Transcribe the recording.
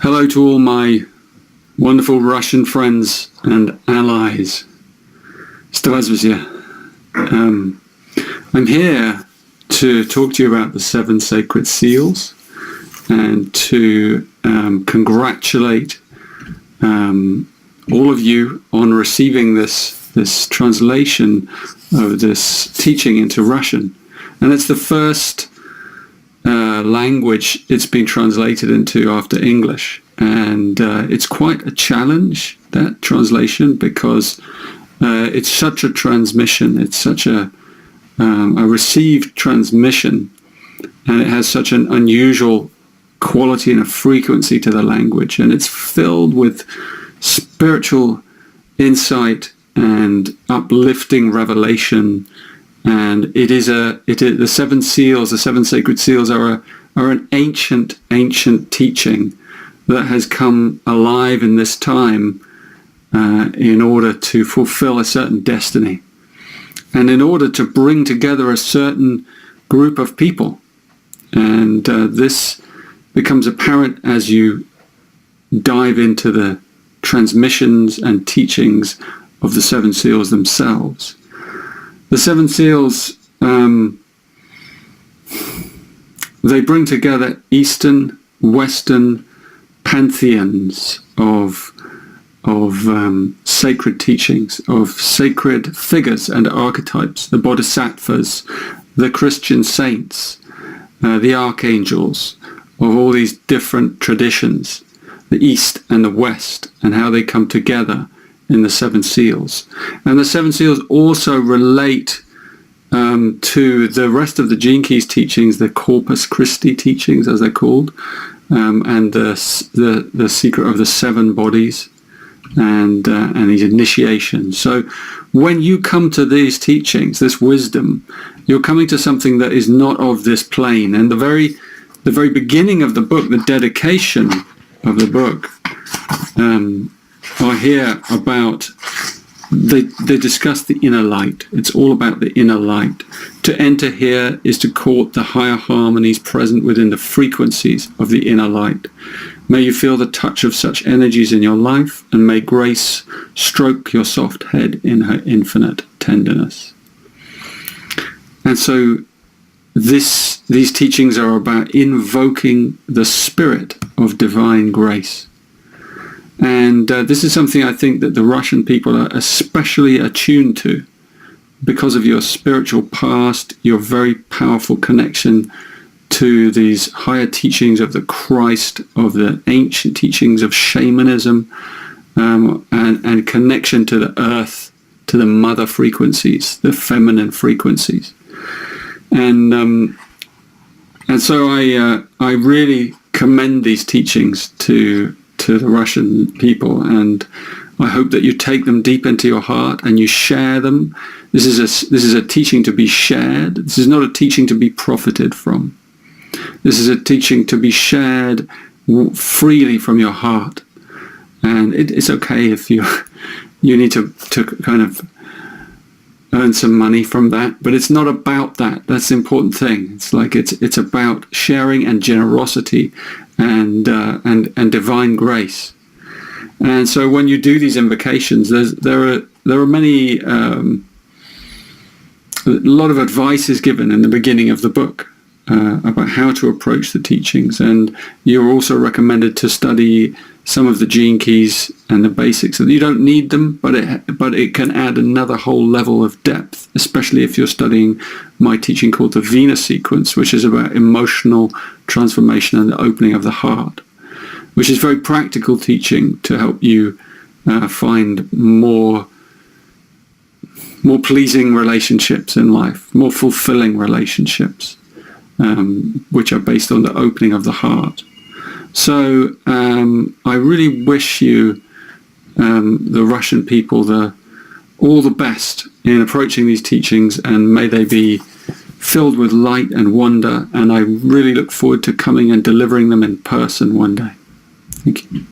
Hello to all my wonderful Russian friends and allies. Здравствуйте. I'm here to talk to you about the 7 sacred seals and to congratulate all of you on receiving this translation of this teaching into Russian. And it's the first language it's been translated into after English, and it's quite a challenge, that translation, because it's such a transmission, it's such a received transmission, and it has such an unusual quality and a frequency to the language, and it's filled with spiritual insight and uplifting revelation. And the 7 seals, the 7 sacred seals are an ancient teaching that has come alive in this time in order to fulfill a certain destiny, and in order to bring together a certain group of people. And this becomes apparent as you dive into the transmissions and teachings of the 7 seals themselves. The 7 seals, they bring together Eastern, Western pantheons of sacred teachings, of sacred figures and archetypes, the bodhisattvas, the Christian saints, the archangels, of all these different traditions, the East and the West, and how they come together in the 7 seals. And the 7 seals also relate to the rest of the Gene Keys teachings, the Corpus Christi teachings, as they're called, and the secret of the 7 bodies, and these initiations. So when you come to these teachings, this wisdom, you're coming to something that is not of this plane. And the very beginning of the book, the dedication of the book, are here about, they discuss the inner light. It's all about the inner light. To enter here is to court the higher harmonies present within the frequencies of the inner light. May you feel the touch of such energies in your life, and may grace stroke your soft head in her infinite tenderness. And so these teachings are about invoking the spirit of divine grace. And this is something I think that the Russian people are especially attuned to because of your spiritual past, your very powerful connection to these higher teachings of the Christ, of the ancient teachings of shamanism, and connection to the earth, to the mother frequencies, the feminine frequencies. And so I really commend these teachings to the Russian people, and I hope that you take them deep into your heart and you share them. This is a teaching to be shared. This is not a teaching to be profited from. This is a teaching to be shared freely from your heart. And it's okay if you need to kind of earn some money from that, but it's not about that. That's the important thing. It's like it's about sharing and generosity and divine grace. And so when you do these invocations, there are many a lot of advice is given in the beginning of the book about how to approach the teachings, and you're also recommended to study some of the Gene Keys and the basics. You don't need them, but it can add another whole level of depth, especially if you're studying my teaching called the Venus sequence, which is about emotional transformation and the opening of the heart, which is very practical teaching to help you find more pleasing relationships in life, more fulfilling relationships, which are based on the opening of the heart. So I really wish you, the Russian people, all the best in approaching these teachings, and may they be filled with light and wonder, and I really look forward to coming and delivering them in person one day. Thank you.